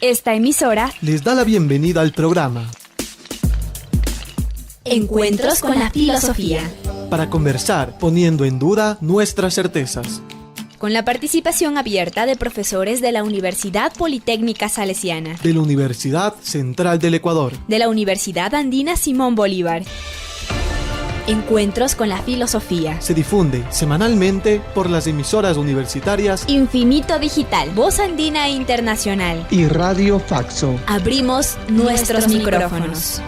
Esta emisora les da la bienvenida al programa Encuentros con la Filosofía, para conversar poniendo en duda nuestras certezas, con la participación abierta de profesores de la Universidad Politécnica Salesiana, de la Universidad Central del Ecuador, de la Universidad Andina Simón Bolívar. Encuentros con la Filosofía. Se difunde semanalmente por las emisoras universitarias Infinito Digital, Voz Andina Internacional y Radio Faxo. Abrimos nuestros micrófonos.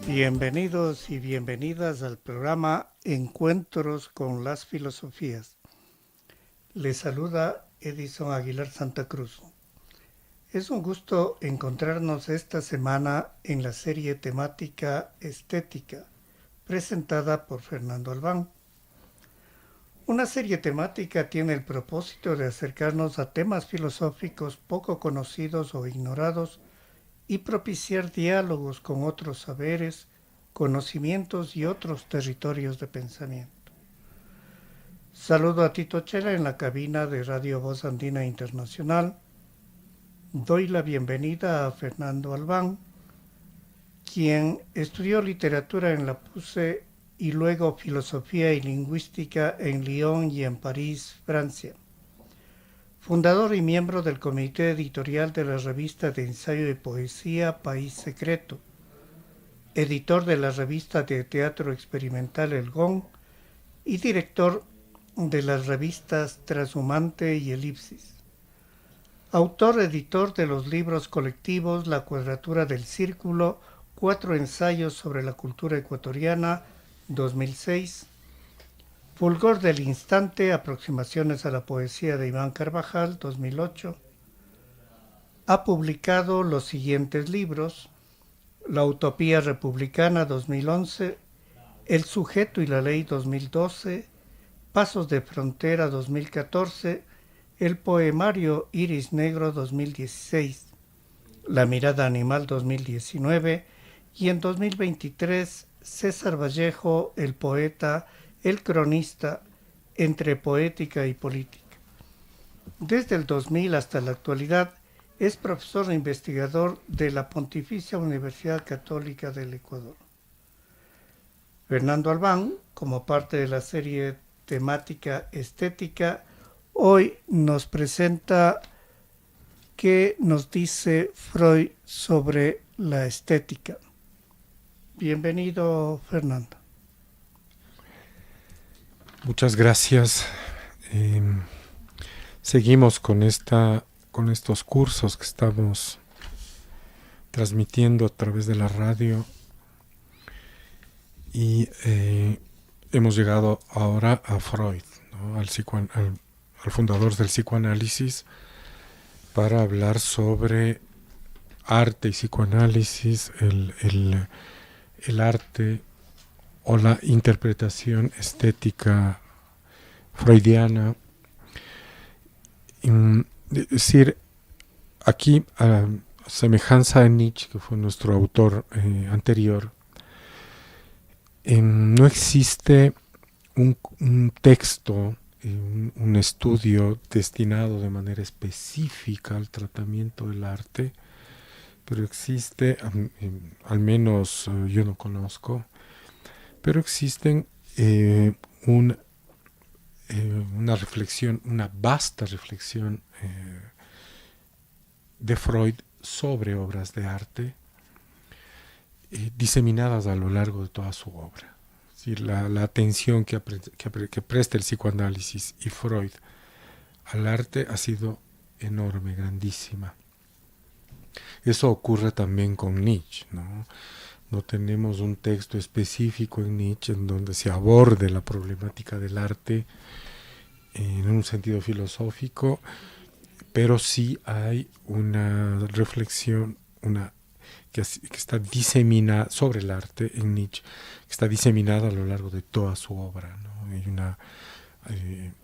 Bienvenidos y bienvenidas al programa Encuentros con las Filosofías. Les saluda Edison Aguilar Santa Cruz. Es un gusto encontrarnos esta semana en la serie temática Estética, presentada por Fernando Albán. Una serie temática tiene el propósito de acercarnos a temas filosóficos poco conocidos o ignorados y propiciar diálogos con otros saberes, conocimientos y otros territorios de pensamiento. Saludo a Tito Chela en la cabina de Radio Voz Andina Internacional. Doy la bienvenida a Fernando Albán, quien estudió literatura en la PUCE y luego filosofía y lingüística en Lyon y en París, Francia. Fundador y miembro del comité editorial de la revista de ensayo y poesía País Secreto, editor de la revista de teatro experimental El Gong y director de las revistas Transhumante y Elipsis. Autor-editor de los libros colectivos La Cuadratura del Círculo, 4 ensayos sobre la cultura ecuatoriana, 2006, Fulgor del Instante, aproximaciones a la poesía de Iván Carvajal, 2008. Ha publicado los siguientes libros: La Utopía Republicana, 2011, El Sujeto y la Ley, 2012, Pasos de Frontera, 2014, El Poemario Iris Negro, 2016, La Mirada Animal, 2019, y en 2023, César Vallejo, el poeta, el cronista, entre poética y política. Desde el 2000 hasta la actualidad, es profesor e investigador de la Pontificia Universidad Católica del Ecuador. Fernando Albán, como parte de la serie temática Estética, hoy nos presenta qué nos dice Freud sobre la estética. Bienvenido, Fernando. Muchas gracias. Seguimos con estos cursos que estamos transmitiendo a través de la radio y hemos llegado ahora a Freud, ¿no? al fundador del psicoanálisis, para hablar sobre arte y psicoanálisis, el arte o la interpretación estética freudiana. Es decir, aquí, a semejanza de Nietzsche, que fue nuestro autor anterior, no existe un texto, un estudio destinado de manera específica al tratamiento del arte, pero existe, al menos yo no conozco, pero existen una reflexión, una vasta reflexión de Freud sobre obras de arte diseminadas a lo largo de toda su obra. Es decir, la atención que presta el psicoanálisis y Freud al arte ha sido enorme, grandísima. Eso ocurre también con Nietzsche, ¿no? No tenemos un texto específico en Nietzsche en donde se aborde la problemática del arte en un sentido filosófico, pero sí hay una reflexión que está diseminada sobre el arte en Nietzsche, que está diseminada a lo largo de toda su obra, ¿no? Hay un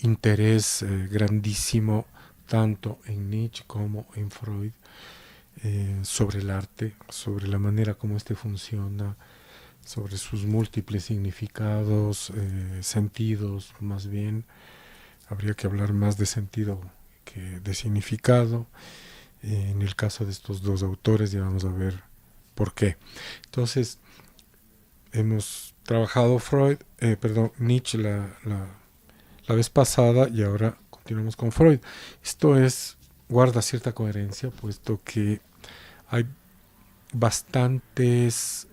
interés grandísimo tanto en Nietzsche como en Freud sobre el arte, sobre la manera como éste funciona, sobre sus múltiples significados, sentidos más bien, habría que hablar más de sentido que de significado. En el caso de estos dos autores ya vamos a ver por qué. Entonces, hemos trabajado Nietzsche la vez pasada y ahora continuamos con Freud. Esto guarda cierta coherencia, puesto que hay bastantes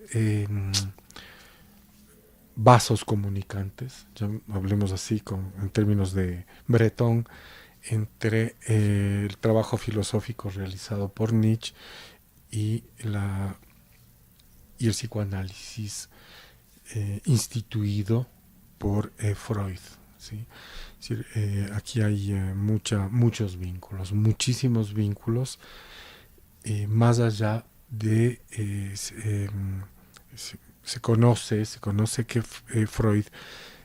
vasos comunicantes, ya hablemos así en términos de Breton, entre el trabajo filosófico realizado por Nietzsche y el psicoanálisis instituido por Freud, ¿sí? Es decir, aquí hay muchos vínculos, muchísimos vínculos, más allá de se conoce que Freud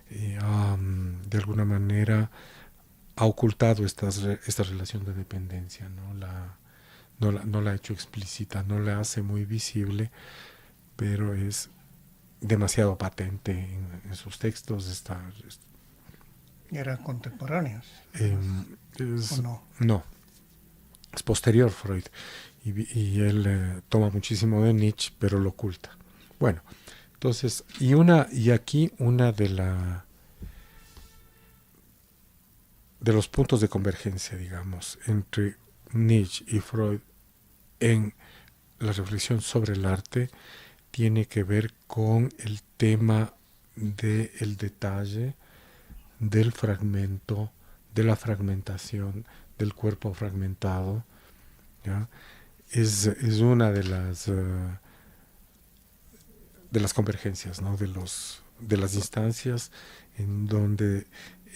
de alguna manera ha ocultado esta relación de dependencia, no la ha hecho explícita, no la hace muy visible, pero es demasiado patente en sus textos. ¿Eran contemporáneos? ¿O no? No, es posterior Freud, y él toma muchísimo de Nietzsche, pero lo oculta. Bueno, entonces, y aquí una de los puntos de convergencia, digamos, entre Nietzsche y Freud en la reflexión sobre el arte tiene que ver con el tema del detalle, del fragmento, de la fragmentación, del cuerpo fragmentado, ¿ya? Es una de las convergencias, ¿no? de las instancias en donde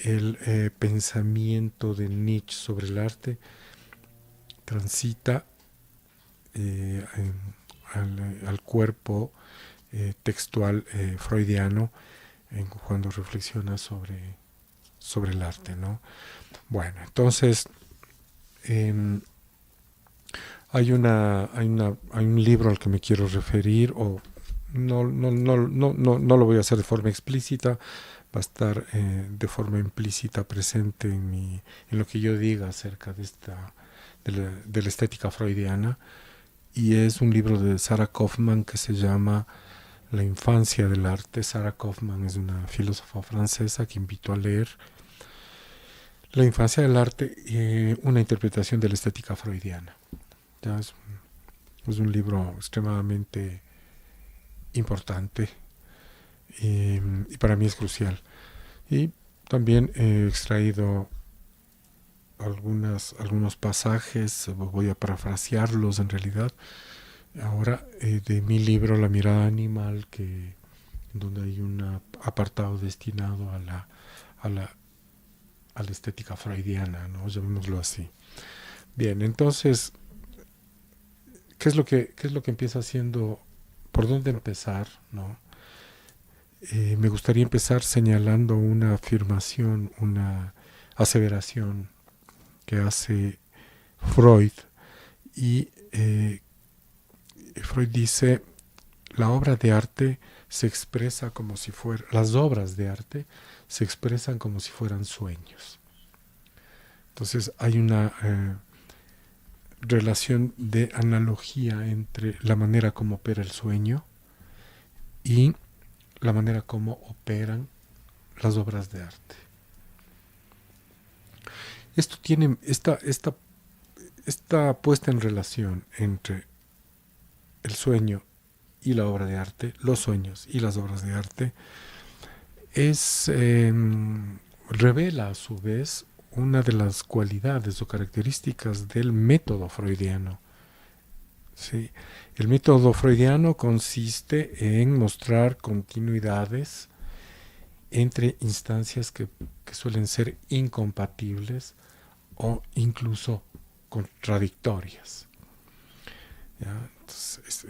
el pensamiento de Nietzsche sobre el arte transita al cuerpo textual freudiano cuando reflexiona sobre el arte, ¿no? Bueno, entonces hay un libro al que me quiero referir, o no lo voy a hacer de forma explícita, va a estar de forma implícita presente en lo que yo diga acerca de la estética freudiana, y es un libro de Sarah Kaufmann que se llama La infancia del arte. Sarah Kaufmann es una filósofa francesa que invito a leer La infancia del arte, una interpretación de la estética freudiana. Ya es un libro extremadamente importante y para mí es crucial. Y también he extraído algunos pasajes, voy a parafrasearlos en realidad, ahora de mi libro La mirada animal, donde hay un apartado destinado a la estética freudiana, ¿no? Llamémoslo así. Bien, entonces, ¿qué es lo que empieza haciendo? ¿Por dónde empezar, no? Me gustaría empezar señalando una afirmación, una aseveración que hace Freud, y Freud dice: las obras de arte se expresan como si fueran sueños. Entonces hay una relación de analogía entre la manera como opera el sueño y la manera como operan las obras de arte. Esto tiene esta puesta en relación entre el sueño y la obra de arte, los sueños y las obras de arte, revela a su vez una de las cualidades o características del método freudiano. ¿Sí? El método freudiano consiste en mostrar continuidades entre instancias que suelen ser incompatibles o incluso contradictorias. ¿Ya? Entonces,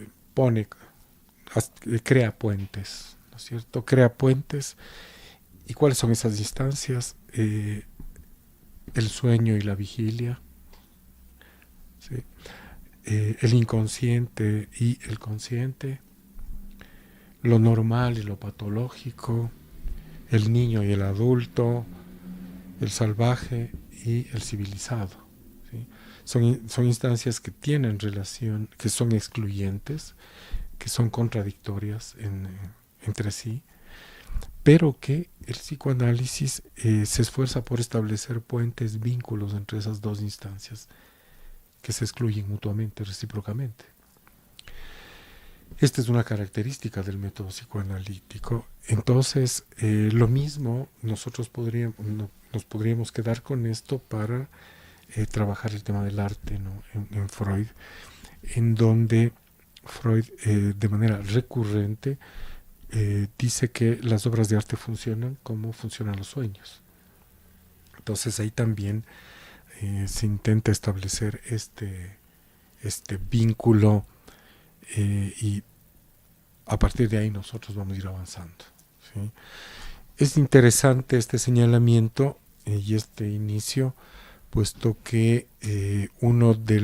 crea puentes, ¿no es cierto? Crea puentes. ¿Y cuáles son esas instancias? El sueño y la vigilia, ¿sí? El inconsciente y el consciente, lo normal y lo patológico, el niño y el adulto, el salvaje y el civilizado. ¿Sí? Son instancias que tienen relación, que son excluyentes, que son contradictorias entre sí, pero que el psicoanálisis se esfuerza por establecer puentes, vínculos entre esas dos instancias que se excluyen mutuamente, recíprocamente. Esta es una característica del método psicoanalítico. Entonces, lo mismo nosotros nos podríamos quedar con esto para trabajar el tema del arte, ¿no? en Freud, en donde Freud de manera recurrente dice que las obras de arte funcionan como funcionan los sueños. Entonces ahí también se intenta establecer este vínculo y a partir de ahí nosotros vamos a ir avanzando, ¿sí? Es interesante este señalamiento y este inicio, puesto que uno de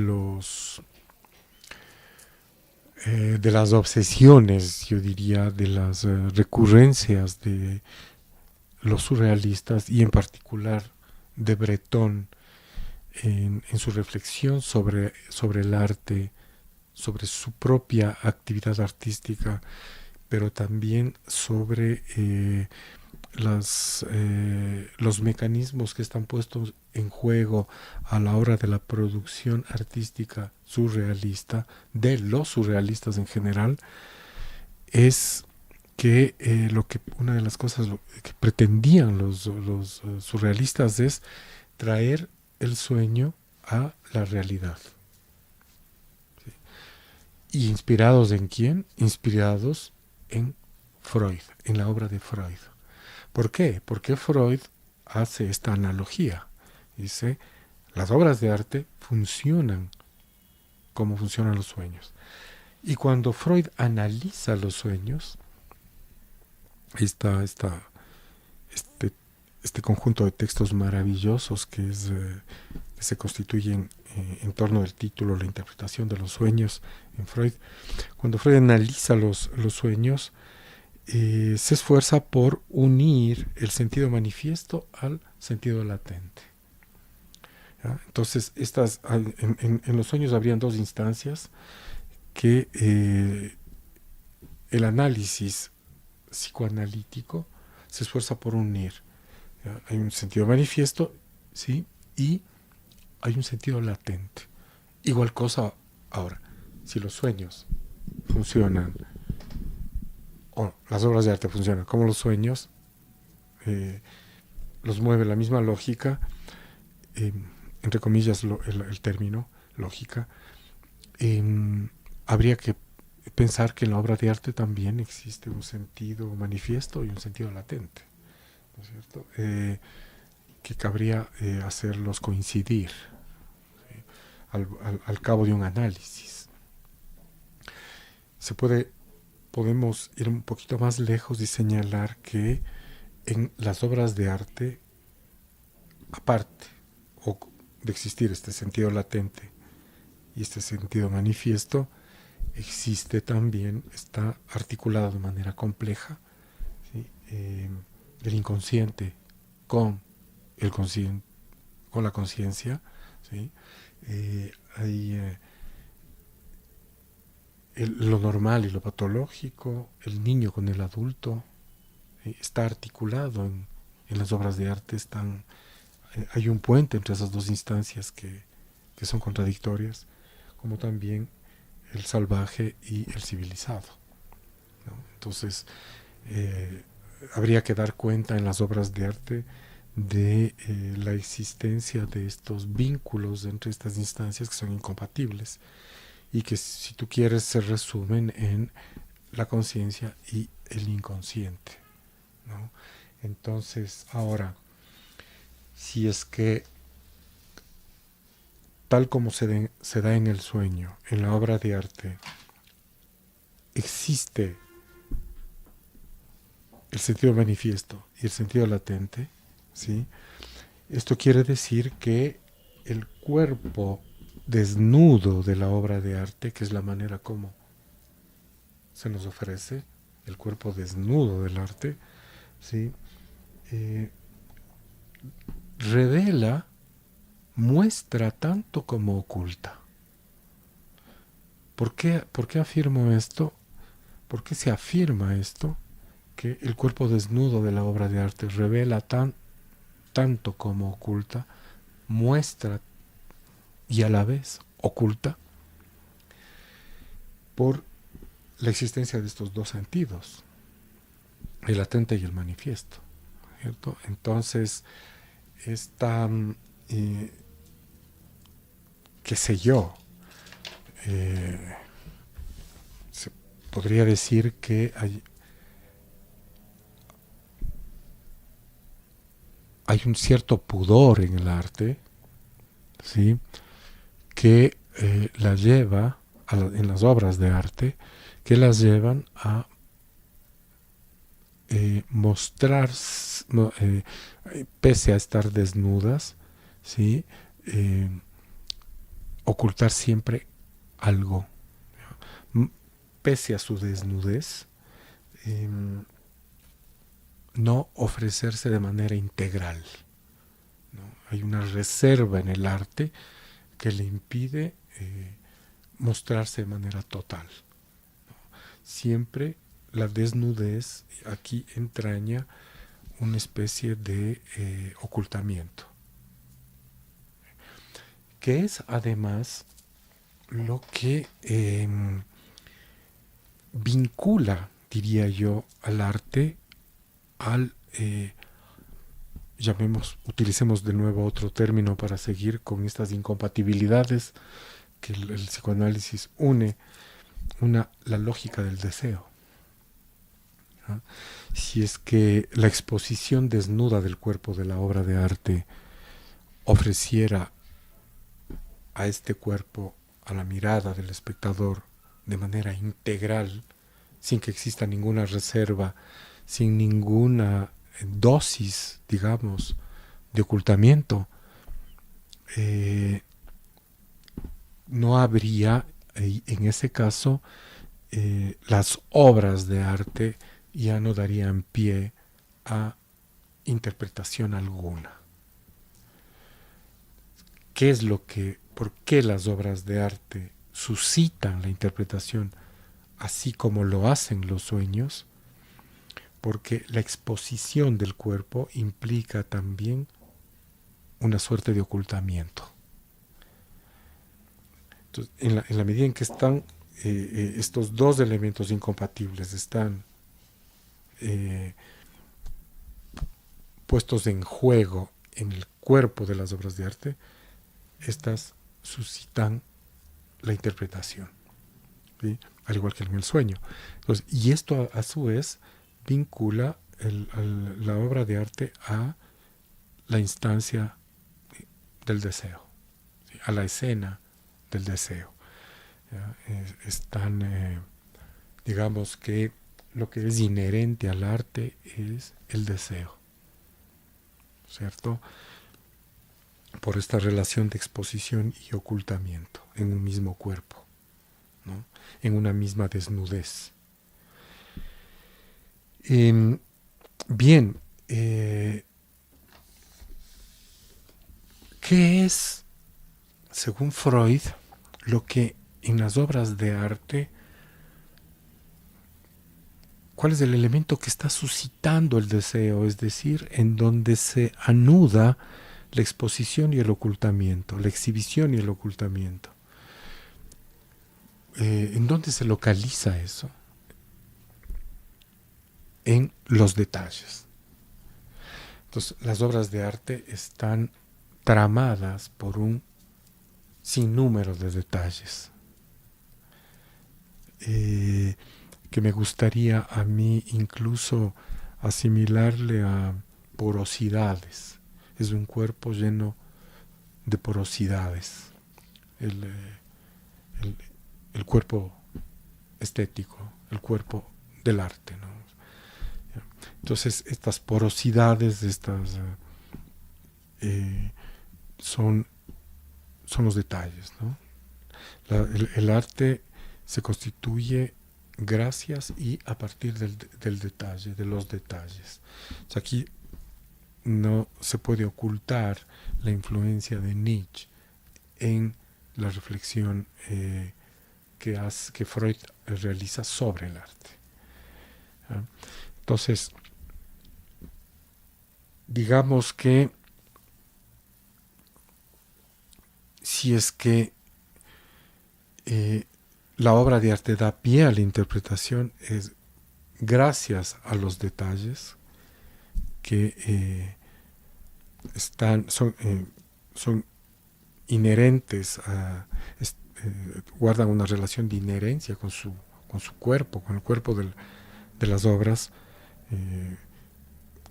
las obsesiones, yo diría, de las recurrencias de los surrealistas y en particular de Breton en su reflexión sobre el arte, sobre su propia actividad artística, pero también sobre los mecanismos que están puestos en juego a la hora de la producción artística surrealista, de los surrealistas en general, es que una de las cosas que pretendían los surrealistas es traer el sueño a la realidad. ¿Sí? ¿Y inspirados en quién? Inspirados en Freud, en la obra de Freud. ¿Por qué? Porque Freud hace esta analogía. Dice, las obras de arte funcionan como funcionan los sueños. Y cuando Freud analiza los sueños, este conjunto de textos maravillosos que se constituyen en torno del título La interpretación de los sueños en Freud, cuando Freud analiza los sueños, se esfuerza por unir el sentido manifiesto al sentido latente. ¿Ya? Entonces, en los sueños habrían dos instancias que el análisis psicoanalítico se esfuerza por unir. ¿Ya? Hay un sentido manifiesto, ¿sí? Y hay un sentido latente. Igual cosa ahora, si los sueños funcionan, o las obras de arte funcionan como los sueños, los mueve la misma lógica, entre comillas el término lógica, habría que pensar que en la obra de arte también existe un sentido manifiesto y un sentido latente, ¿no es cierto? Que cabría hacerlos coincidir, ¿sí? al cabo de un análisis. Podemos ir un poquito más lejos y señalar que en las obras de arte, aparte de existir este sentido latente y este sentido manifiesto, existe también, está articulado de manera compleja, ¿sí? El inconsciente con la conciencia, ¿sí? Hay lo normal y lo patológico, el niño con el adulto, está articulado en las obras de arte, hay un puente entre esas dos instancias que son contradictorias, como también el salvaje y el civilizado, ¿no? Entonces, habría que dar cuenta en las obras de arte de la existencia de estos vínculos entre estas instancias que son incompatibles y que, si tú quieres, se resumen en la conciencia y el inconsciente, ¿no? Entonces, ahora, si es que tal como se da en el sueño, en la obra de arte, existe el sentido manifiesto y el sentido latente, ¿sí? Esto quiere decir que el cuerpo desnudo de la obra de arte, que es la manera como se nos ofrece, el cuerpo desnudo del arte, ¿sí? revela, muestra tanto como oculta. ¿Por qué afirmo esto? ¿Por qué se afirma esto? Que el cuerpo desnudo de la obra de arte revela tanto como oculta, muestra y a la vez oculta, por la existencia de estos dos sentidos, el latente y el manifiesto, ¿cierto? Entonces, esta, qué sé yo, se podría decir que hay un cierto pudor en el arte, ¿sí?, que la lleva en las obras de arte, que las llevan a mostrar, pese a estar desnudas, ¿sí?, ocultar siempre algo, pese a su desnudez, no ofrecerse de manera integral, ¿no? Hay una reserva en el arte que le impide mostrarse de manera total, ¿no? Siempre la desnudez aquí entraña una especie de ocultamiento, que es además lo que vincula, diría yo, al arte, utilicemos de nuevo otro término para seguir con estas incompatibilidades que el psicoanálisis une, la lógica del deseo, ¿no? Si es que la exposición desnuda del cuerpo de la obra de arte ofreciera a este cuerpo, a la mirada del espectador, de manera integral, sin que exista ninguna reserva, sin ninguna dosis, digamos, de ocultamiento, no habría, en ese caso, las obras de arte ya no darían pie a interpretación alguna. ¿Por qué las obras de arte suscitan la interpretación así como lo hacen los sueños? Porque la exposición del cuerpo implica también una suerte de ocultamiento. Entonces, en la medida en que están estos dos elementos incompatibles están puestos en juego en el cuerpo de las obras de arte, estas suscitan la interpretación, ¿sí?, al igual que en el sueño. Entonces, y esto a su vez vincula la obra de arte a la instancia del deseo, ¿sí?, a la escena del deseo. Digamos que lo que es inherente al arte es el deseo, ¿cierto?, por esta relación de exposición y ocultamiento en un mismo cuerpo, ¿no?, en una misma desnudez. Bien, ¿qué es, según Freud, lo que en las obras de arte, cuál es el elemento que está suscitando el deseo? Es decir, en donde se anuda la exposición y el ocultamiento, la exhibición y el ocultamiento. ¿En dónde se localiza eso? En los detalles. Entonces, las obras de arte están tramadas por un sinnúmero de detalles que me gustaría a mí incluso asimilarle a porosidades. Es un cuerpo lleno de porosidades, el cuerpo estético, el cuerpo del arte, ¿no? Entonces, estas porosidades, son los detalles, ¿no? El arte se constituye gracias y a partir del detalle, de los detalles. O sea, aquí no se puede ocultar la influencia de Nietzsche en la reflexión que Freud realiza sobre el arte. ¿Ah? Entonces, digamos que si es que la obra de arte da pie a la interpretación, es gracias a los detalles que son inherentes, guardan una relación de inherencia con su cuerpo, con el cuerpo de las obras.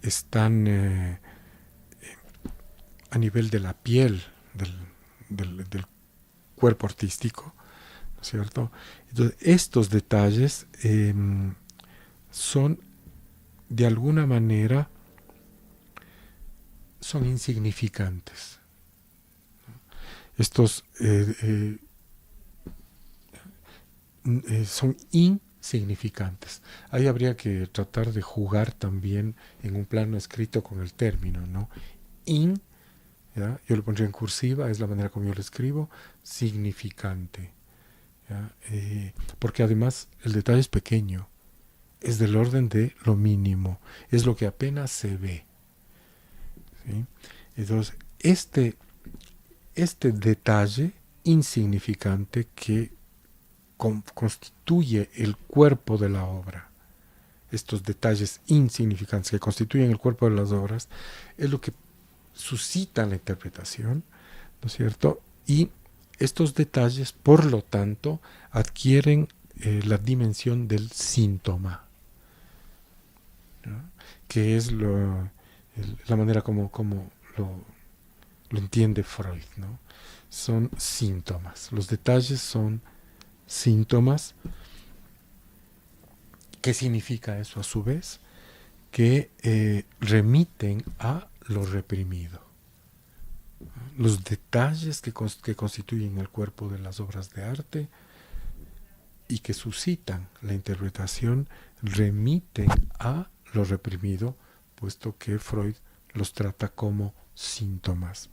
Están a nivel de la piel del cuerpo artístico, ¿no es cierto? Entonces, estos detalles son, de alguna manera, son insignificantes. Estos son insignificantes. Ahí habría que tratar de jugar también en un plano escrito con el término, ¿no? ¿ya? Yo lo pondría en cursiva, es la manera como yo lo escribo, significante. ¿Ya? Porque además el detalle es pequeño, es del orden de lo mínimo, es lo que apenas se ve. ¿Sí? Entonces, este detalle insignificante que constituye el cuerpo de la obra, estos detalles insignificantes que constituyen el cuerpo de las obras, es lo que suscita la interpretación, ¿no es cierto? Y estos detalles, por lo tanto, adquieren la dimensión del síntoma, ¿no? Que es la manera como lo entiende Freud, ¿no? Son síntomas. Los detalles son síntomas. ¿Qué significa eso a su vez? Que remiten a lo reprimido. Los detalles que constituyen el cuerpo de las obras de arte y que suscitan la interpretación remiten a lo reprimido, puesto que Freud los trata como síntomas.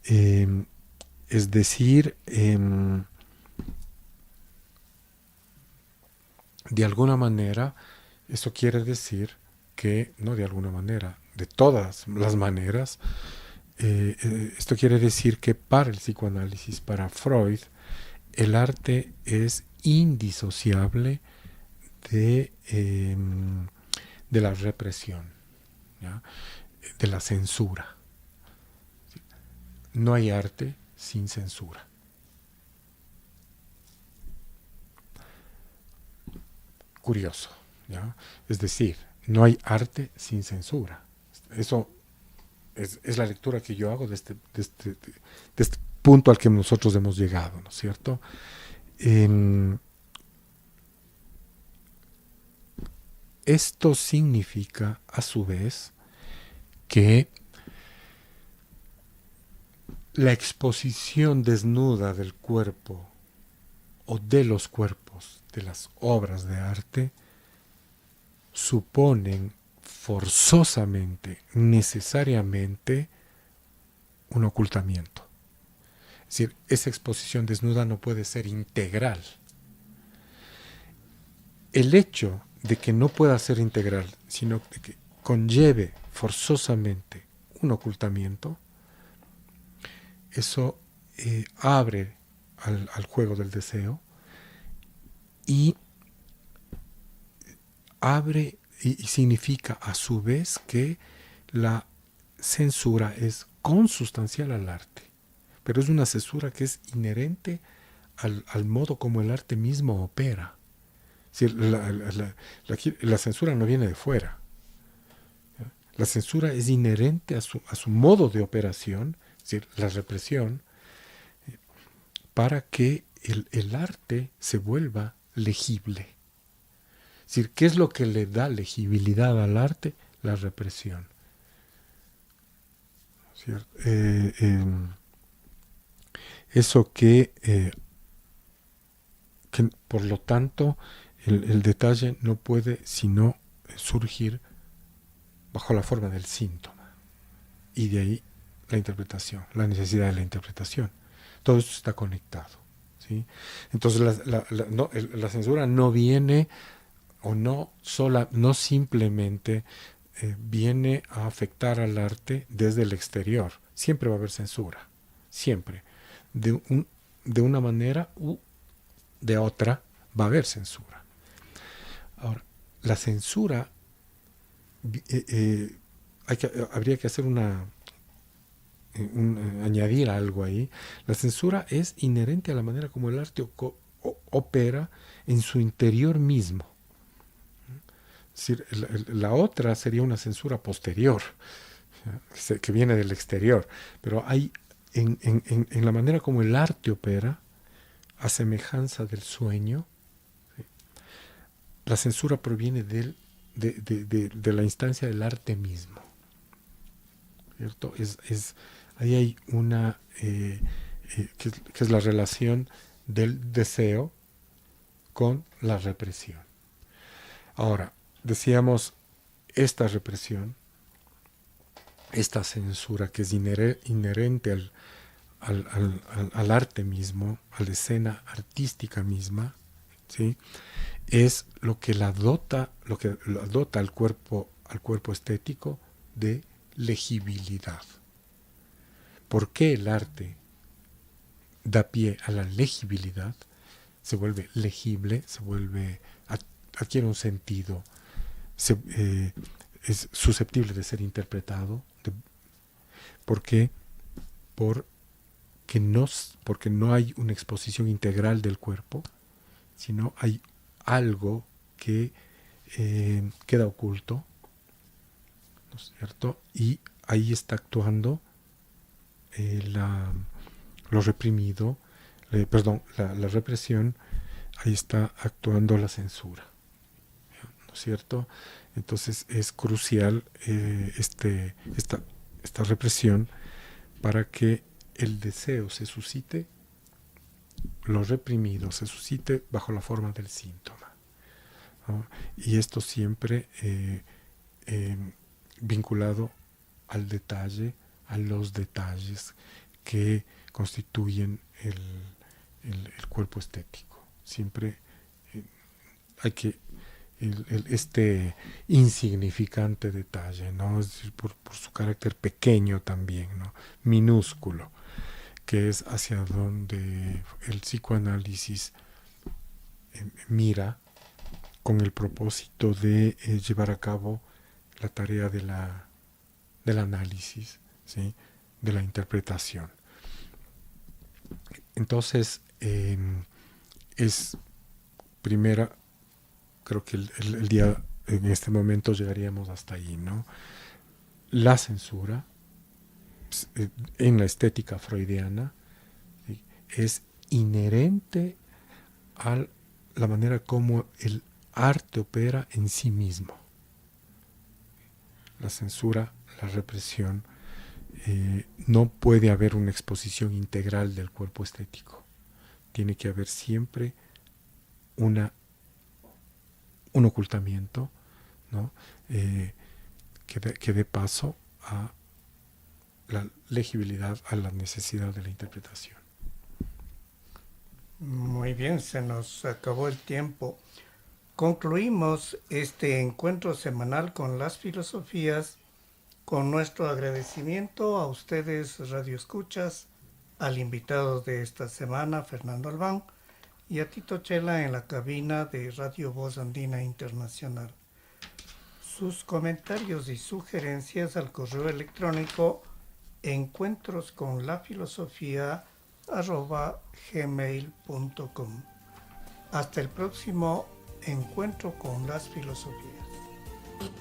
Es decir, de alguna manera, eso quiere decir que, no de alguna manera, de todas las maneras, esto quiere decir que para el psicoanálisis, para Freud, el arte es indisociable de la represión, ¿ya? De la censura. No hay arte sin censura. Curioso, ¿ya? Es decir, no hay arte sin censura. Eso es la lectura que yo hago de este punto al que nosotros hemos llegado, ¿no es cierto? Esto significa, a su vez, que la exposición desnuda del cuerpo o de los cuerpos de las obras de arte suponen forzosamente, necesariamente, un ocultamiento. Es decir, esa exposición desnuda no puede ser integral. El hecho de que no pueda ser integral, sino de que conlleve forzosamente un ocultamiento, eso abre al juego del deseo y abre y significa a su vez que la censura es consustancial al arte, pero es una censura que es inherente al modo como el arte mismo opera. Es decir, la censura no viene de fuera. La censura es inherente a su modo de operación, es decir, la represión, para que el arte se vuelva legible. Es decir, ¿qué es lo que le da legibilidad al arte? La represión. ¿Cierto? Eso que por lo tanto el detalle no puede sino surgir bajo la forma del síntoma. y de ahí la interpretación, la necesidad de la interpretación. Todo esto está conectado, ¿sí? Entonces la censura no viene o no simplemente viene a afectar al arte desde el exterior. Siempre va a haber censura, siempre. De una manera u de otra va a haber censura. Ahora, la censura, habría que hacer añadir algo ahí. La censura es inherente a la manera como el arte opera en su interior mismo. Es decir, la otra sería una censura posterior, que viene del exterior, pero hay en la manera como el arte opera, a semejanza del sueño, ¿sí? La censura proviene de la instancia del arte mismo, ¿cierto? Ahí hay una que es la relación del deseo con la represión. Ahora, decíamos, esta represión, esta censura que es inherente al arte mismo, a la escena artística misma, ¿sí? Es lo que dota al cuerpo estético de legibilidad. ¿Por qué el arte da pie a la legibilidad? Se vuelve legible, adquiere un sentido, es susceptible de ser interpretado. ¿Por qué? Porque no hay una exposición integral del cuerpo, sino hay algo que queda oculto, ¿no es cierto? Y ahí está actuando lo reprimido, la represión, ahí está actuando la censura, ¿no es cierto? Entonces es crucial esta represión para que el deseo se suscite, lo reprimido se suscite bajo la forma del síntoma, ¿no? Y esto siempre vinculado al detalle, a los detalles que constituyen el cuerpo estético. Siempre hay que este insignificante detalle, ¿no? Es decir, por su carácter pequeño también, ¿no? Minúsculo, que es hacia donde el psicoanálisis mira con el propósito de llevar a cabo la tarea del análisis, ¿sí? De la interpretación. Entonces, es primera, creo que el día, en este momento llegaríamos hasta ahí, ¿no? La censura, en la estética freudiana, ¿sí? Es inherente a la manera como el arte opera en sí mismo. La censura, la represión, no puede haber una exposición integral del cuerpo estético. Tiene que haber siempre un ocultamiento, ¿no? Que dé paso a la legibilidad, a la necesidad de la interpretación. Muy bien, se nos acabó el tiempo. Concluimos este encuentro semanal con las filosofías con nuestro agradecimiento a ustedes, radioescuchas, al invitado de esta semana, Fernando Albán, y a Tito Chela en la cabina de Radio Voz Andina Internacional. Sus comentarios y sugerencias al correo electrónico encuentrosconlafilosofía@gmail.com. Hasta el próximo encuentro con las filosofías.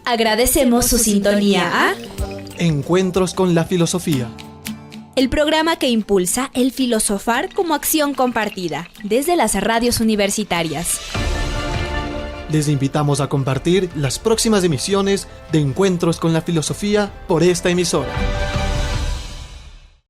Agradecemos su sintonía a Encuentros con la filosofía. el programa que impulsa el filosofar como acción compartida desde las radios universitarias. Les invitamos a compartir las próximas emisiones de Encuentros con la filosofía por esta emisora.